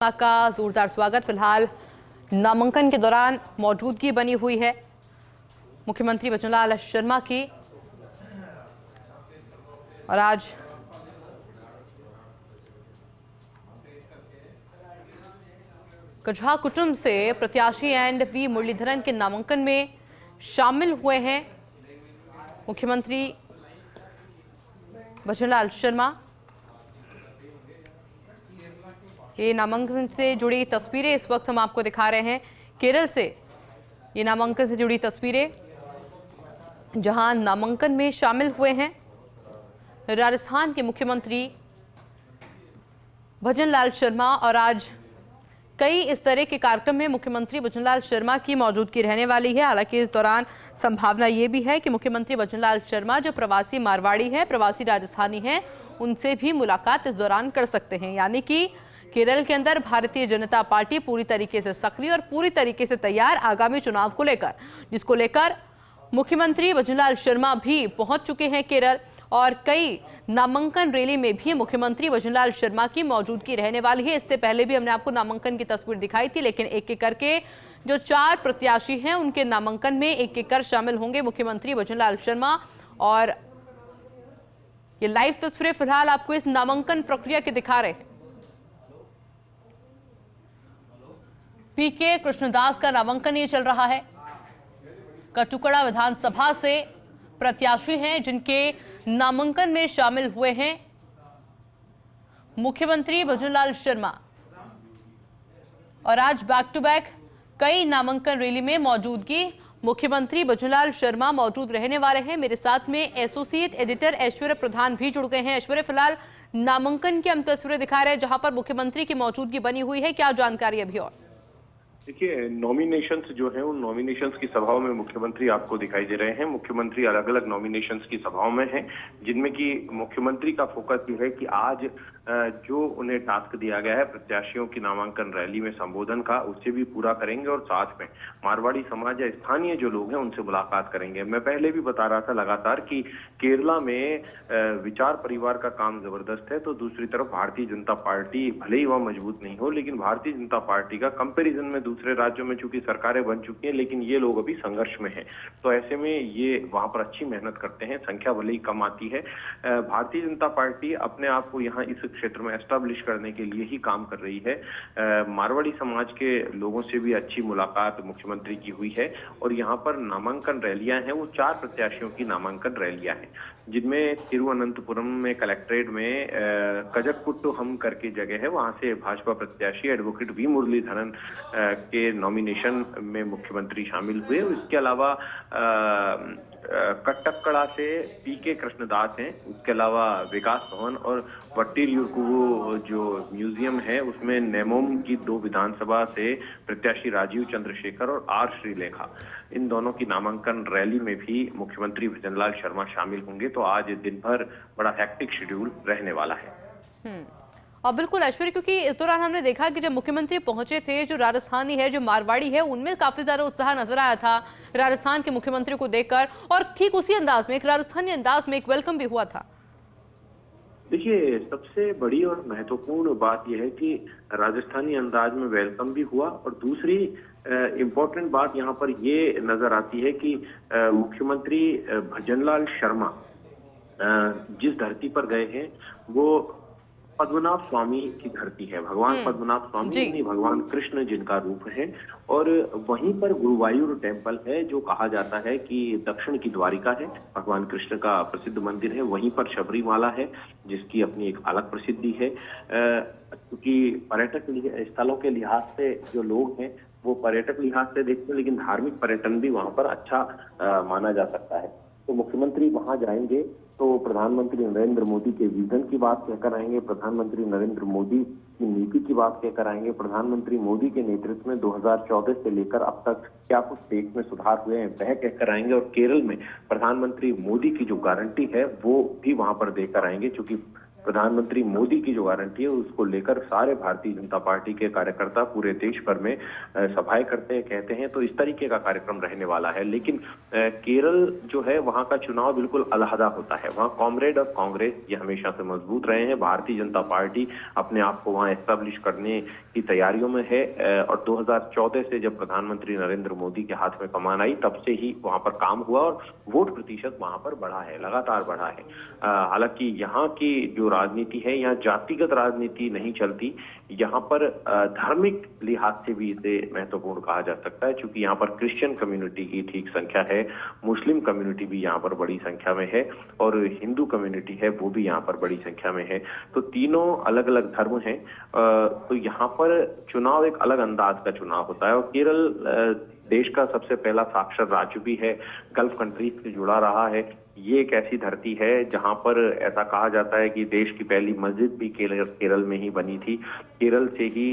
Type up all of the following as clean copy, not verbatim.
का जोरदार स्वागत। फिलहाल नामांकन के दौरान मौजूदगी बनी हुई है मुख्यमंत्री भजनलाल शर्मा की और आज कझा कुटुंब से प्रत्याशी एंड वी मुरलीधरन के नामांकन में शामिल हुए हैं मुख्यमंत्री भजनलाल शर्मा। ये नामांकन से जुड़ी तस्वीरें इस वक्त हम आपको दिखा रहे हैं केरल से। ये नामांकन से जुड़ी तस्वीरें जहां नामांकन में शामिल हुए हैं राजस्थान के मुख्यमंत्री भजनलाल शर्मा और आज कई इस तरह के कार्यक्रम में मुख्यमंत्री भजनलाल शर्मा की मौजूदगी रहने वाली है। हालांकि इस दौरान संभावना ये भी है कि मुख्यमंत्री भजनलाल शर्मा जो प्रवासी मारवाड़ी हैं, प्रवासी राजस्थानी हैं, उनसे भी मुलाकात इस दौरान कर सकते हैं। यानी कि केरल के अंदर भारतीय जनता पार्टी पूरी तरीके से सक्रिय और पूरी तरीके से तैयार आगामी चुनाव को लेकर, जिसको लेकर मुख्यमंत्री भजनलाल शर्मा भी पहुंच चुके हैं केरल और कई नामांकन रैली में भी मुख्यमंत्री भजनलाल शर्मा की मौजूदगी रहने वाली है। इससे पहले भी हमने आपको नामांकन की तस्वीर दिखाई थी, लेकिन एक एक करके जो 4 प्रत्याशी हैं उनके नामांकन में एक एक कर शामिल होंगे मुख्यमंत्री भजनलाल शर्मा। और ये लाइव तस्वीरें फिलहाल आपको इस नामांकन प्रक्रिया के दिखा रहे हैं। पीके कृष्णदास का नामांकन ये चल रहा है। कटुकड़ा विधानसभा से प्रत्याशी हैं जिनके नामांकन में शामिल हुए हैं मुख्यमंत्री भजनलाल शर्मा और आज बैक टू बैक कई नामांकन रैली में मौजूदगी मुख्यमंत्री भजनलाल शर्मा मौजूद रहने वाले हैं। मेरे साथ में एसोसिएट एडिटर ऐश्वर्य प्रधान भी जुड़ गए हैं। ऐश्वर्य, फिलहाल नामांकन की हम तस्वीरें दिखा रहे हैं जहां पर मुख्यमंत्री की मौजूदगी बनी हुई है, क्या जानकारी अभी? और देखिए, नॉमिनेशंस जो है उन नॉमिनेशंस की सभाओं में मुख्यमंत्री आपको दिखाई दे रहे हैं। मुख्यमंत्री अलग अलग नॉमिनेशंस की सभाओं में हैं, जिनमें कि मुख्यमंत्री का फोकस ये है कि आज जो उन्हें टास्क दिया गया है प्रत्याशियों की नामांकन रैली में संबोधन का, उससे भी पूरा करेंगे और साथ में मारवाड़ी समाज या स्थानीय जो लोग हैं उनसे मुलाकात करेंगे। मैं पहले भी बता रहा था लगातार कि केरला में विचार परिवार का काम जबरदस्त है, तो दूसरी तरफ भारतीय जनता पार्टी भले ही वह मजबूत नहीं हो, लेकिन भारतीय जनता पार्टी का कंपेरिजन में दूसरे राज्यों में चूंकि सरकारें बन चुकी हैं, लेकिन ये लोग अभी संघर्ष में हैं। तो ऐसे में ये वहां पर अच्छी मेहनत करते हैं, संख्या भले ही कम आती है। भारतीय जनता पार्टी अपने आप को यहाँ इस क्षेत्र में एस्टैब्लिश करने के लिए ही काम कर रही है। मारवाड़ी समाज के लोगों से भी अच्छी मुलाकात मुख्यमंत्री की हुई है और यहाँ पर नामांकन रैलियां हैं, वो 4 प्रत्याशियों की नामांकन रैलियां हैं, जिनमें तिरुवनंतपुरम में कलेक्ट्रेट में कजकपुट्टू हम करके जगह है, वहां से भाजपा प्रत्याशी एडवोकेट वी मुरलीधरन के नॉमिनेशन में मुख्यमंत्री शामिल हुए। इसके अलावा कटक्कड़ा से पीके कृष्णदास हैं, उसके अलावा विकास भवन और वट्टीयूरकुवु जो म्यूजियम है उसमें नेमोम की 2 विधानसभा से प्रत्याशी राजीव चंद्रशेखर और आर श्रीलेखा, इन दोनों की नामांकन रैली में भी मुख्यमंत्री भजनलाल शर्मा शामिल होंगे। तो आज दिन भर बड़ा हेक्टिक शेड्यूल रहने वाला है। और बिल्कुल ऐश्वर्य, क्योंकि इस दौरान हमने देखा कि जब मुख्यमंत्री पहुंचे थे, जो राजस्थानी है, जो मारवाड़ी है, उनमें काफी ज्यादा उत्साह नजर आया था राजस्थान के मुख्यमंत्री को देखकर, और ठीक उसी अंदाज में, एक राजस्थानी अंदाज में एक वेलकम भी हुआ था। देखिए, सबसे बड़ी और महत्वपूर्ण बात यह है कि राजस्थानी अंदाज में वेलकम भी हुआ और दूसरी इम्पोर्टेंट बात यहाँ पर ये नजर आती है कि मुख्यमंत्री भजनलाल शर्मा जिस धरती पर गए हैं वो पद्मनाभ स्वामी की धरती है। भगवान पद्मनाभ स्वामी नहीं, भगवान कृष्ण जिनका रूप है, और वहीं पर गुरुवायूर टेम्पल है जो कहा जाता है कि दक्षिण की द्वारिका है, भगवान कृष्ण का प्रसिद्ध मंदिर है। वहीं पर शबरीमाला है जिसकी अपनी एक अलग प्रसिद्धि है। क्योंकि पर्यटक स्थलों के लिहाज से जो लोग हैं वो पर्यटक लिहाज से देखते हैं, लेकिन धार्मिक पर्यटन भी वहां पर अच्छा माना जा सकता है। तो मुख्यमंत्री वहां जाएंगे तो प्रधानमंत्री नरेंद्र मोदी के विजन की बात कहकर आएंगे, प्रधानमंत्री नरेंद्र मोदी की नीति की बात कहकर आएंगे, प्रधानमंत्री मोदी के नेतृत्व में 2014 से लेकर अब तक क्या कुछ देश में सुधार हुए हैं वह कहकर आएंगे, और केरल में प्रधानमंत्री मोदी की जो गारंटी है वो भी वहां पर देकर आएंगे। क्योंकि प्रधानमंत्री मोदी की जो गारंटी है उसको लेकर सारे भारतीय जनता पार्टी के कार्यकर्ता पूरे देश भर में सभाएं करते हैं, कहते हैं। तो इस तरीके का कार्यक्रम रहने वाला है। लेकिन केरल जो है वहां का चुनाव बिल्कुल अलहदा होता है। वहां कॉमरेड और कांग्रेस ये हमेशा से मजबूत रहे हैं। भारतीय जनता पार्टी अपने आप को वहां एस्टेब्लिश करने की तैयारियों में है और 2014 से जब प्रधानमंत्री नरेंद्र मोदी के हाथ में कमान आई तब से ही वहां पर काम हुआ और वोट प्रतिशत वहां पर बढ़ा है, लगातार बढ़ा है। हालांकि यहाँ की जो राजनीति है, यहाँ जातिगत राजनीति नहीं चलती। यहाँ पर धार्मिक लिहाज से भी इसे महत्वपूर्ण कहा जा सकता है, क्योंकि यहाँ पर क्रिश्चियन कम्युनिटी की ठीक संख्या है, मुस्लिम कम्युनिटी भी यहाँ पर बड़ी संख्या में है और हिंदू कम्युनिटी है वो भी यहाँ पर बड़ी संख्या में है। तो तीनों अलग अलग धर्म हैं। तो यहाँ पर चुनाव एक अलग अंदाज का चुनाव होता है। और केरल देश का सबसे पहला साक्षर राज्य भी है, गल्फ कंट्रीज से जुड़ा रहा है। ये एक ऐसी धरती है जहां पर ऐसा कहा जाता है कि देश की पहली मस्जिद भी केरल में ही बनी थी। केरल से ही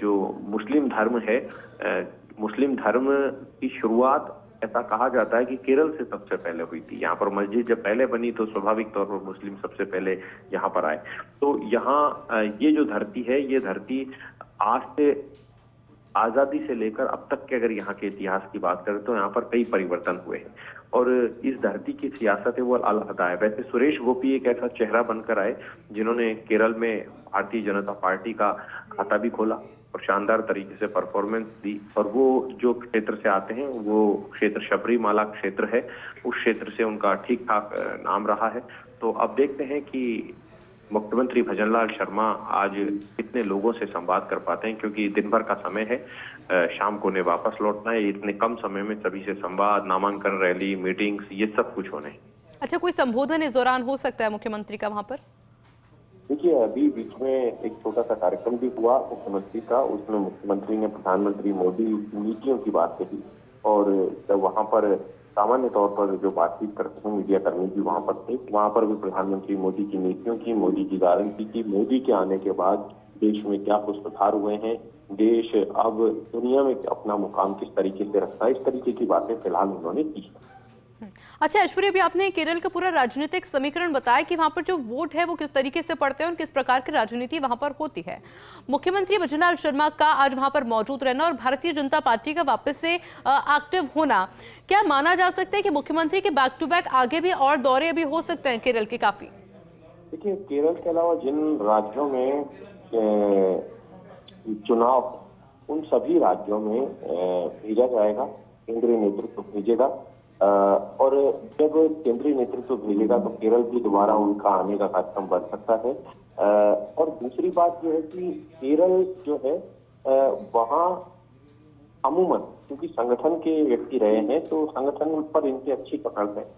जो मुस्लिम धर्म है, मुस्लिम धर्म की शुरुआत ऐसा कहा जाता है कि केरल से सबसे पहले हुई थी। यहाँ पर मस्जिद जब पहले बनी तो स्वाभाविक तौर पर मुस्लिम सबसे पहले यहाँ पर आए। तो यहाँ ये जो धरती है, ये धरती आज से आजादी से लेकर अब तक के अगर यहाँ के इतिहास की बात करें तो यहाँ पर कई परिवर्तन हुए हैं और इस धरती की सियासत है वो अलहदा है। वैसे सुरेश गोपी एक ऐसा चेहरा बनकर आए जिन्होंने केरल में भारतीय जनता पार्टी का खाता भी खोला और शानदार तरीके से परफॉर्मेंस दी। और वो जो क्षेत्र से आते हैं वो क्षेत्र शबरीमाला क्षेत्र है, उस क्षेत्र से उनका ठीक ठाक नाम रहा है। तो अब देखते हैं कि मुख्यमंत्री भजनलाल शर्मा आज कितने लोगों से संवाद कर पाते हैं, क्योंकि दिन भर का समय है, शाम को उन्हें वापस लौटना है। इतने कम समय में सभी से संवाद, नामांकन रैली, मीटिंग्स, ये सब कुछ होने। अच्छा, कोई संबोधन इस दौरान हो सकता है मुख्यमंत्री का वहां पर? देखिए, अभी बीच में एक छोटा सा कार्यक्रम भी हुआ मुख्यमंत्री का, उसमें मुख्यमंत्री ने प्रधानमंत्री मोदी की नीतियों की बात कही और जब वहां पर सामान्य तौर पर जो बातचीत करते हैं मीडिया कर्मी भी वहां पर थे, वहां पर भी प्रधानमंत्री मोदी की नीतियों की, मोदी की गारंटी की, मोदी के आने के बाद देश में क्या कुछ सुधार हुए हैं, देश अब दुनिया में अपना मुकाम किस तरीके से रखता है, इस तरीके की बातें फिलहाल उन्होंने की। अच्छा ऐश्वर्या, अभी आपने केरल का पूरा राजनीतिक समीकरण बताया कि वहां पर जो वोट है वो किस तरीके से पड़ते हैं और किस प्रकार की राजनीति वहां पर होती है। मुख्यमंत्री भजनलाल शर्मा का आज वहां पर मौजूद रहना और भारतीय जनता पार्टी का वापस से एक्टिव होना, क्या माना जा सकता है कि मुख्यमंत्री के बैक टू बैक आगे भी और दौरे अभी हो सकते हैं केरल के? काफी देखिए, केरल के अलावा जिन राज्यों में चुनाव, उन सभी राज्यों में भेजा जाएगा, केंद्रीय नेतृत्व भेजेगा और जब केंद्रीय नेतृत्व भेजेगा तो केरल भी दोबारा उनका आने का कार्यक्रम बढ़ सकता है। और दूसरी बात यह है कि केरल जो है वहाँ अमूमन क्योंकि संगठन के व्यक्ति रहे हैं तो संगठन पर इनकी अच्छी पकड़ है।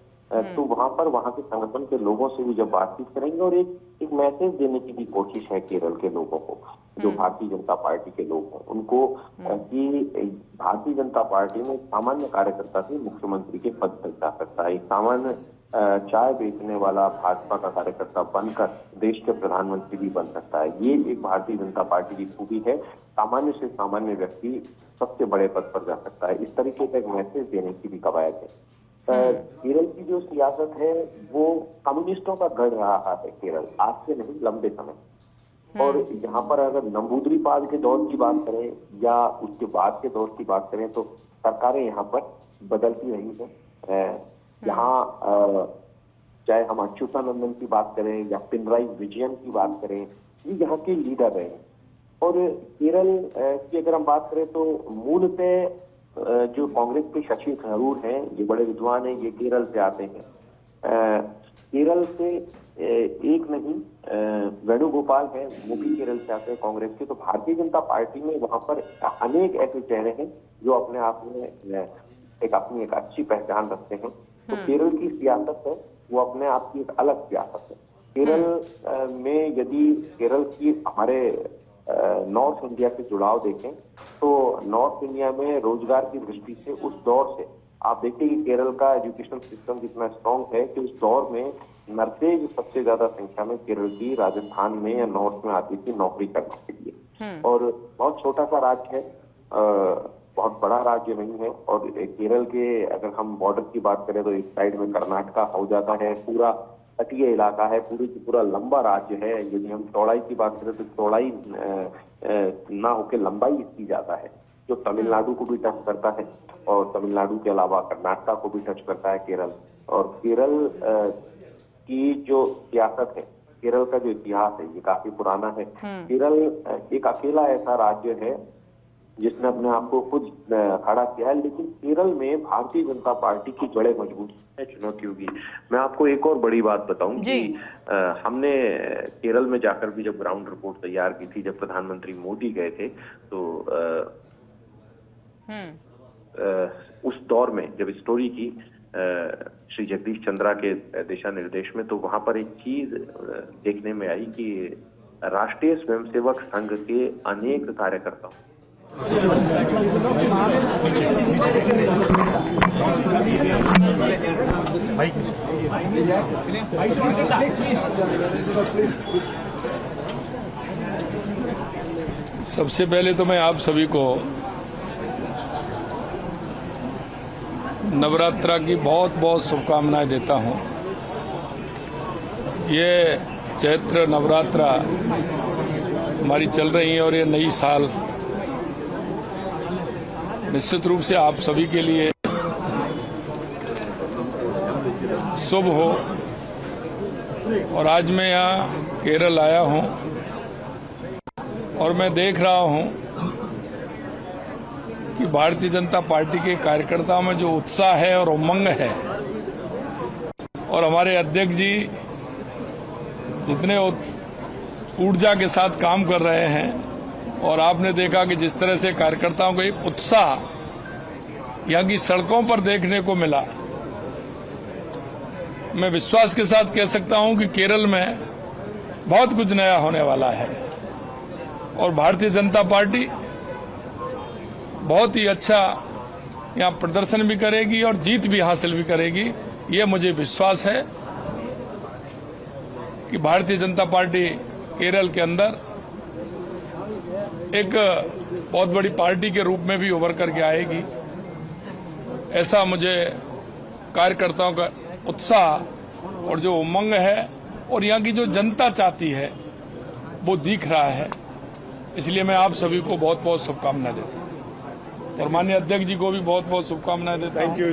तो वहां के संगठन के लोगों से भी जब बातचीत करेंगे और एक मैसेज देने की भी कोशिश है केरल के लोगों को, जो भारतीय जनता पार्टी के लोग हैं उनको, कि भारतीय जनता पार्टी में सामान्य कार्यकर्ता से मुख्यमंत्री के पद तक जा सकता है। सामान्य चाय बेचने वाला भाजपा का कार्यकर्ता बनकर देश के प्रधानमंत्री भी बन सकता है। ये एक भारतीय जनता पार्टी की खूबी है, सामान्य से सामान्य व्यक्ति सबसे बड़े पद पर जा सकता है। इस तरीके का एक मैसेज देने की भी कवायद है। केरल की जो सियासत है वो कम्युनिस्टों का गढ़ रहा है केरल, आज से नहीं लंबे समय। और यहाँ पर अगर नंबूदरीपाल के दौर की बात करें या उसके बाद के दौर की बात करें तो सरकारें यहाँ पर बदलती रही है। यहाँ चाहे हम अच्युतानंदन की बात करें या पिनराई विजयन की बात करें, ये यहाँ के लीडर रहे। और केरल की अगर हम बात करें तो मूलतः जो कांग्रेस के शशि थरूर हैं, ये बड़े विद्वान हैं, ये केरल से आते हैं। केरल से एक नहीं वेणुगोपाल है, वो भी केरल से आते हैं कांग्रेस के। तो भारतीय जनता पार्टी में वहां पर अनेक ऐसे चेहरे हैं जो अपने आप में अपनी एक अच्छी पहचान रखते हैं। तो केरल की सियासत है वो अपने आप की एक अलग सियासत है। केरल में यदि केरल की हमारे नॉर्थ इंडिया से जुड़ाव देखें तो नॉर्थ इंडिया में रोजगार की दृष्टि से उस दौर से आप देखिए कि केरल का एजुकेशनल सिस्टम कितना स्ट्रॉन्ग है कि उस दौर में नर्सेज सबसे ज्यादा संख्या में केरल की राजस्थान में या नॉर्थ में आती थी नौकरी करने के लिए। और बहुत छोटा सा राज्य है, बहुत बड़ा राज्य नहीं है। और केरल के अगर हम बॉर्डर की बात करें तो एक साइड में कर्नाटका हो जाता है, पूरा तटीय इलाका है, पूरी की पूरा लंबा राज्य है। यदि हम चौड़ाई की बात करें तो चौड़ाई ना होकर लंबाई इसकी ज्यादा है, जो तमिलनाडु को भी टच करता है और तमिलनाडु के अलावा कर्नाटक को भी टच करता है केरल। और केरल की जो सियासत है, केरल का जो इतिहास है, ये काफी पुराना है। केरल एक अकेला ऐसा राज्य है जिसने अपने आप को खुद खड़ा किया है, लेकिन केरल में भारतीय जनता पार्टी की जड़ें मजबूत है, चुनौती होगी। मैं आपको एक और बड़ी बात बताऊं कि हमने केरल में जाकर भी जब ग्राउंड रिपोर्ट तैयार की थी, जब प्रधानमंत्री मोदी गए थे, तो उस दौर में जब स्टोरी की श्री जगदीश चंद्रा के दिशा निर्देश में, तो वहां पर एक चीज देखने में आई कि राष्ट्रीय स्वयंसेवक संघ के अनेक कार्यकर्ताओं सबसे पहले तो मैं आप सभी को नवरात्रा की बहुत बहुत शुभकामनाएं देता हूं। ये चैत्र नवरात्रा हमारी चल रही है और ये नई साल निश्चित रूप से आप सभी के लिए शुभ हो। और आज मैं यहाँ केरल आया हूँ और मैं देख रहा हूँ कि भारतीय जनता पार्टी के कार्यकर्ताओं में जो उत्साह है और उमंग है, और हमारे अध्यक्ष जी जितने ऊर्जा के साथ काम कर रहे हैं, और आपने देखा कि जिस तरह से कार्यकर्ताओं का एक उत्साह यहाँ की सड़कों पर देखने को मिला, मैं विश्वास के साथ कह सकता हूं कि केरल में बहुत कुछ नया होने वाला है और भारतीय जनता पार्टी बहुत ही अच्छा यहाँ प्रदर्शन भी करेगी और जीत भी हासिल भी करेगी। ये मुझे विश्वास है कि भारतीय जनता पार्टी केरल के अंदर एक बहुत बड़ी पार्टी के रूप में भी उभर करके आएगी। ऐसा मुझे कार्यकर्ताओं का उत्साह और जो उमंग है और यहाँ की जो जनता चाहती है वो दिख रहा है। इसलिए मैं आप सभी को बहुत बहुत शुभकामनाएं देता हूँ और माननीय अध्यक्ष जी को भी बहुत बहुत शुभकामनाएं देता हूँ। Thank you.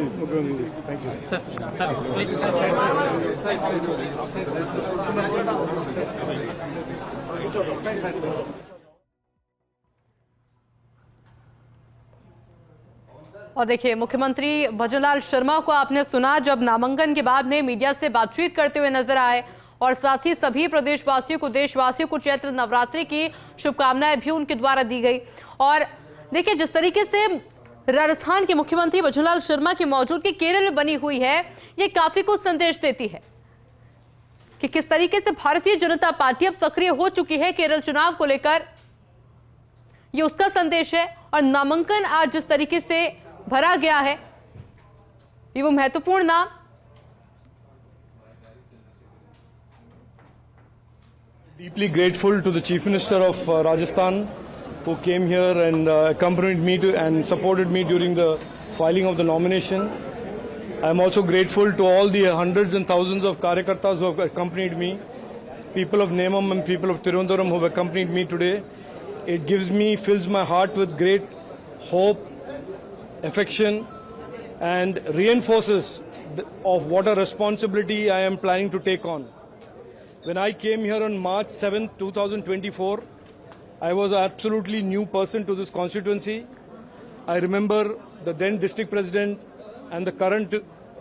और देखिए, मुख्यमंत्री भजनलाल शर्मा को आपने सुना जब नामांकन के बाद में मीडिया से बातचीत करते हुए नजर आए, और साथ ही सभी प्रदेशवासियों को, देशवासियों को चैत्र नवरात्रि की शुभकामनाएं भी उनके द्वारा दी गई। और देखिए, जिस तरीके से राजस्थान के मुख्यमंत्री भजनलाल शर्मा की मौजूदगी केरल में बनी हुई है, ये काफी कुछ संदेश देती है कि किस तरीके से भारतीय जनता पार्टी अब सक्रिय हो चुकी है केरल चुनाव को लेकर। ये उसका संदेश है। और नामांकन आज जिस तरीके से भरा गया है, ये वो महत्वपूर्ण नाम Deeply grateful to the Chief Minister of Rajasthan, who came here and accompanied me and supported me during the filing of the nomination. I am also grateful to all the hundreds and thousands of Karyakartas who have accompanied me, people of Nemam and people of Tirunelveli who have accompanied me today. It fills my heart with great hope, affection, and reinforces of what a responsibility I am planning to take on. When I came here on March 7, 2024, I was an absolutely new person to this constituency. I remember the then district president and the current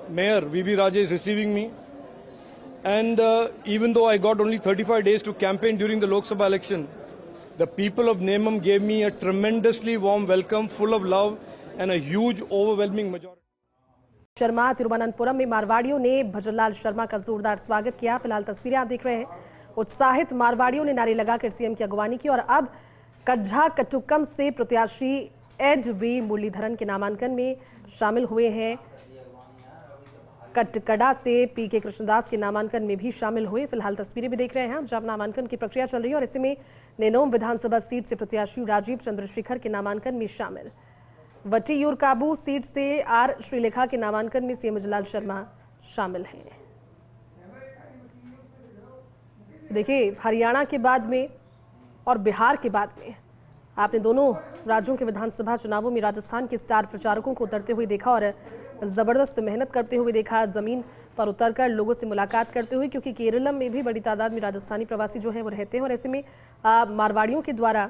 mayor, V.V. Rajesh, receiving me. And even though I got only 35 days to campaign during the Lok Sabha election, the people of Nemam gave me a tremendously warm welcome, full of love and a huge, overwhelming majority. Sharma Thiruvananthapuram में मारवाड़ियों ने भजनलाल शर्मा का जोरदार स्वागत किया। फिलहाल तस्वीरें आप देख रहे हैं। उत्साहित मारवाड़ियों ने नारे लगाकर सीएम की अगवानी की। और अब कज्झा कटुक्कम से प्रत्याशी एड वी मुरलीधरन के नामांकन में शामिल हुए हैं। कटकड़ा से पीके कृष्णदास के नामांकन में भी शामिल हुए। फिलहाल तस्वीरें भी देख रहे हैं जब नामांकन की प्रक्रिया चल रही है। और इसी में नेनोम विधानसभा सीट से प्रत्याशी राजीव चंद्रशेखर के नामांकन में शामिल। वटीयूर काबू सीट से आर श्रीलेखा के नामांकन में सीएम भजनलाल शर्मा शामिल हैं। देखिए, हरियाणा के बाद में और बिहार के बाद में आपने दोनों राज्यों के विधानसभा चुनावों में राजस्थान के स्टार प्रचारकों को उतरते हुए देखा और ज़बरदस्त मेहनत करते हुए देखा, ज़मीन पर उतरकर लोगों से मुलाकात करते हुए, क्योंकि केरलम में भी बड़ी तादाद में राजस्थानी प्रवासी जो हैं वो रहते हैं और ऐसे में मारवाड़ियों के द्वारा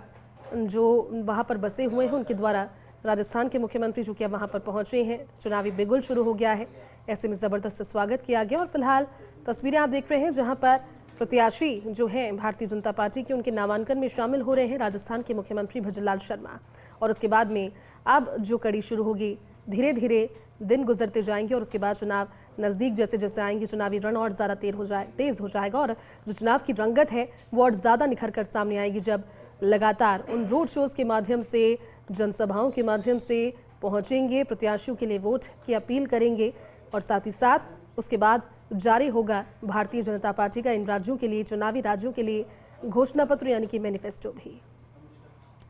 जो वहाँ पर बसे हुए हैं उनके द्वारा राजस्थान के मुख्यमंत्री जो कि अब वहाँ पर पहुँचे हैं, चुनावी बिगुल शुरू हो गया है। ऐसे में ज़बरदस्त स्वागत किया गया और फिलहाल तस्वीरें आप देख रहे हैं जहाँ पर प्रत्याशी जो हैं भारतीय जनता पार्टी के, उनके नामांकन में शामिल हो रहे हैं राजस्थान के मुख्यमंत्री भजनलाल शर्मा। और उसके बाद में अब जो कड़ी शुरू होगी, धीरे धीरे दिन गुजरते जाएंगे और उसके बाद चुनाव नज़दीक जैसे जैसे आएंगे, चुनावी रण और ज़्यादा तेज़ हो जाएगा और जो चुनाव की रंगत है वो और ज़्यादा निखर कर सामने आएगी जब लगातार उन रोड शोज़ के माध्यम से, जनसभाओं के माध्यम से पहुँचेंगे, प्रत्याशियों के लिए वोट की अपील करेंगे और साथ ही साथ उसके बाद जारी होगा भारतीय जनता पार्टी का इन राज्यों के लिए, चुनावी राज्यों के लिए घोषणा पत्र यानी कि मैनिफेस्टो भी।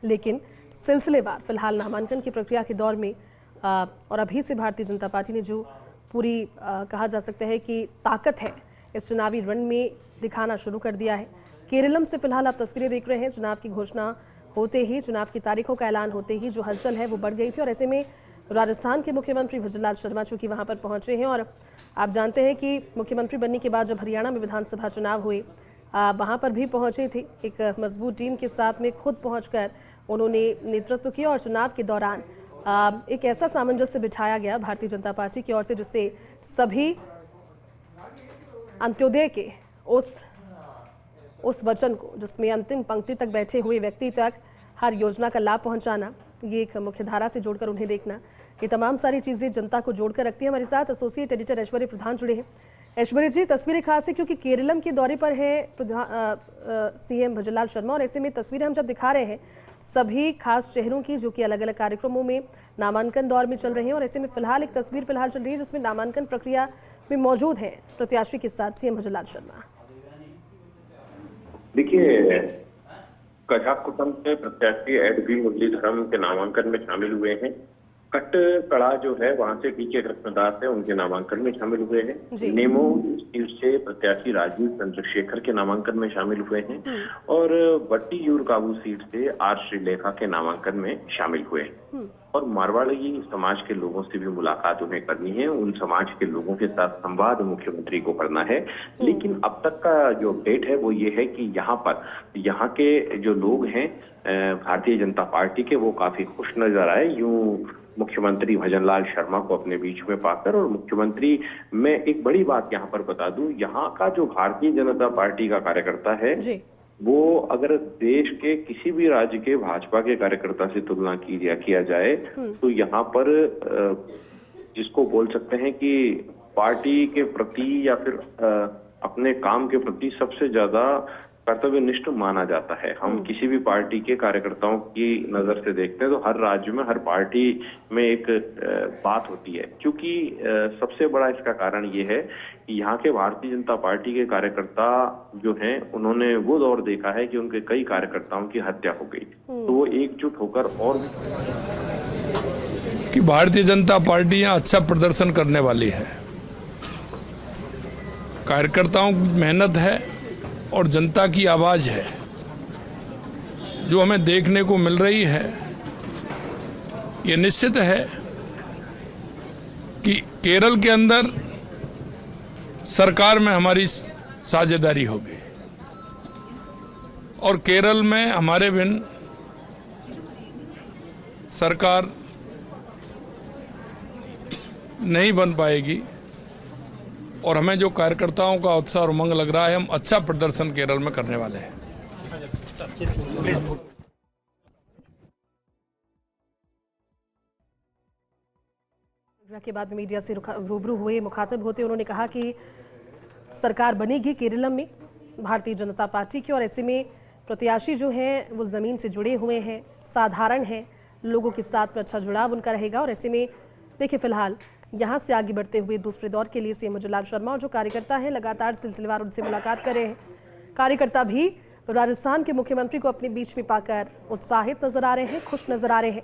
लेकिन सिलसिलेवार फिलहाल नामांकन की प्रक्रिया के दौर में और अभी से भारतीय जनता पार्टी ने जो पूरी कहा जा सकता है कि ताकत है इस चुनावी रण में दिखाना शुरू कर दिया है। केरलम से फिलहाल आप तस्वीरें देख रहे हैं, चुनाव की घोषणा होते ही, चुनाव की तारीखों का ऐलान होते ही जो हलचल है वो बढ़ गई थी और ऐसे में राजस्थान के मुख्यमंत्री भजनलाल शर्मा चूंकि वहां पर पहुंचे हैं और आप जानते हैं कि मुख्यमंत्री बनने के बाद जब हरियाणा में विधानसभा चुनाव हुए वहां पर भी पहुंचे थे, एक मजबूत टीम के साथ में खुद पहुंचकर उन्होंने नेतृत्व किया और चुनाव के दौरान एक ऐसा सामंजस्य बिठाया गया भारतीय जनता पार्टी की ओर से जिससे सभी अंत्योदय के उस वचन को, जिसमें अंतिम पंक्ति तक बैठे हुए व्यक्ति तक हर योजना का लाभ पहुंचाना, ये एक मुख्य धारा से जोड़कर उन्हें देखना, ये तमाम सारी चीज़ें जनता को जोड़कर रखती है। हमारे साथ एसोसिएट एडिटर ऐश्वर्य प्रधान जुड़े हैं। ऐश्वर्य जी, तस्वीरें खास है क्योंकि केरलम के दौरे पर है सीएम भजनलाल शर्मा और ऐसे में तस्वीरें हम जब दिखा रहे हैं सभी खास चेहरों की जो कि अलग अलग कार्यक्रमों में नामांकन दौर में चल रहे हैं और ऐसे में फिलहाल एक तस्वीर फिलहाल चल रही है जिसमें नामांकन प्रक्रिया में मौजूद है प्रत्याशी के साथ सीएम भजनलाल शर्मा। देखिए, कझाकुटम से प्रत्याशी एडवी मुरलीधरम के नामांकन में शामिल हुए हैं। कटकड़ा जो है वहां से टीके कृष्णदास है, उनके नामांकन में शामिल हुए हैं। नेमो सीट से प्रत्याशी राजीव चंद्रशेखर के नामांकन में शामिल हुए हैं और वट्टीयूर काबू सीट से आर श्रीलेखा के नामांकन में शामिल हुए हैं। और मारवाड़ी समाज के लोगों से भी मुलाकात उन्हें करनी है, उन समाज के लोगों के साथ संवाद मुख्यमंत्री को करना है। लेकिन अब तक का जो अपडेट है वो ये है कि यहाँ के जो लोग हैं भारतीय जनता पार्टी के, वो काफी खुश नजर आए यूं मुख्यमंत्री भजनलाल शर्मा को अपने बीच में पाकर। और मुख्यमंत्री, मैं एक बड़ी बात यहाँ पर बता दूं, यहाँ का जो भारतीय जनता पार्टी का कार्यकर्ता है वो अगर देश के किसी भी राज्य के भाजपा के कार्यकर्ता से तुलना किया जाए तो यहाँ पर जिसको बोल सकते हैं कि पार्टी के प्रति या फिर अपने काम के प्रति सबसे ज्यादा कर्तव्यनिष्ठ माना जाता है। हम किसी भी पार्टी के कार्यकर्ताओं की नजर से देखते हैं तो हर राज्य में, हर पार्टी में एक बात होती है, क्योंकि सबसे बड़ा इसका कारण ये है कि यहाँ के भारतीय जनता पार्टी के कार्यकर्ता जो हैं उन्होंने वो दौर देखा है कि उनके कई कार्यकर्ताओं की हत्या हो गई, तो वो एकजुट होकर और कि भारतीय जनता पार्टी यहाँ अच्छा प्रदर्शन करने वाली है, कार्यकर्ताओं की मेहनत है और जनता की आवाज़ है जो हमें देखने को मिल रही है। ये निश्चित है कि केरल के अंदर सरकार में हमारी साझेदारी होगी और केरल में हमारे बिन सरकार नहीं बन पाएगी और हमें जो कार्यकर्ताओं का उत्साह और उमंग लग रहा है, हम अच्छा प्रदर्शन केरल में करने वाले हैं। के बाद मीडिया से रूबरू हुए, मुखातिब होते उन्होंने कहा कि सरकार बनेगी केरलम में भारतीय जनता पार्टी की और ऐसे में प्रत्याशी जो हैं वो ज़मीन से जुड़े हुए हैं, साधारण हैं, लोगों के साथ में अच्छा जुड़ाव उनका रहेगा और ऐसे में देखिए फिलहाल यहाँ से आगे बढ़ते हुए दूसरे दौर के लिए सीएम भजनलाल शर्मा और जो कार्यकर्ता हैं लगातार सिलसिलेवार उनसे मुलाकात कर रहे हैं। कार्यकर्ता भी राजस्थान के मुख्यमंत्री को अपने बीच में पाकर उत्साहित नजर आ रहे हैं, खुश नजर आ रहे हैं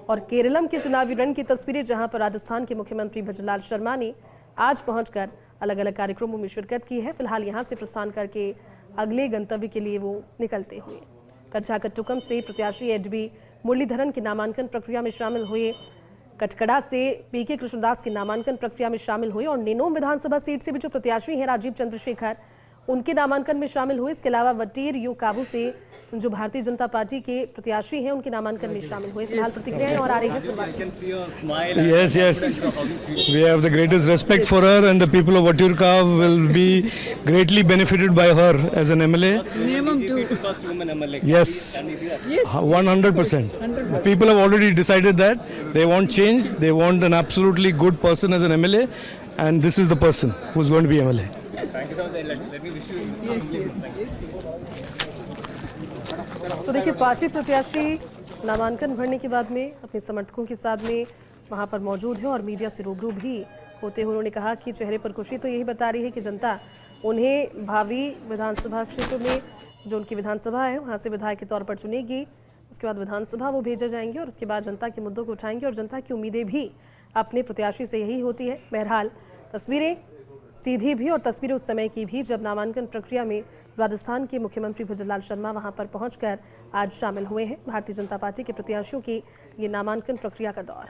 और केरलम के चुनावी रण की तस्वीरें जहां पर राजस्थान के मुख्यमंत्री भजनलाल शर्मा ने आज पहुंचकर अलग अलग कार्यक्रमों में शिरकत की है। फिलहाल यहां से प्रस्थान करके अगले गंतव्य के लिए वो निकलते हुए। कच्चा-कट्टुकम से प्रत्याशी एचबी मुरलीधरन के नामांकन प्रक्रिया में शामिल हुए। कटकड़ा से पीके कृष्णदास के नामांकन प्रक्रिया में शामिल हुए और नेनोम विधानसभा सीट से भी जो प्रत्याशी हैं राजीव चंद्रशेखर, उनके नामांकन में शामिल हुए। इसके अलावा वटीर यू काबू से जो भारतीय जनता पार्टी के प्रत्याशी हैं उनके नामांकन में शामिल हुए। फिलहाल प्रतिक्रियाएं और आ रही है। Yes. We have the greatest respect for her, and the people of Vatirkav will be greatly benefited by her as an MLA. First woman MLA. Yes. 100%. People have already decided that they want change. They want an absolutely good person as an MLA, and this is the person who's going to be MLA. Thank you so much. Let me wish you. Yes. तो देखिए, party प्रत्याशी नामांकन भरने के बाद में अपने समर्थकों के साथ में वहां पर मौजूद है और मीडिया से रूबरू भी होते हुए उन्होंने कहा कि चेहरे पर खुशी तो यही बता रही है कि जनता उन्हें भावी विधानसभा क्षेत्र में जो उनकी विधानसभा है वहां से विधायक के तौर पर चुनेगी। उसके बाद विधानसभा वो भेजे जाएंगे और उसके बाद जनता के मुद्दों को उठाएंगे और जनता की उम्मीदें भी अपने प्रत्याशी से यही होती है। बहरहाल तस्वीरें सीधी भी और तस्वीरें उस समय की भी जब नामांकन प्रक्रिया में राजस्थान के मुख्यमंत्री भजनलाल शर्मा वहां पर पहुंचकर आज शामिल हुए हैं। भारतीय जनता पार्टी के प्रत्याशियों की ये नामांकन प्रक्रिया का दौर।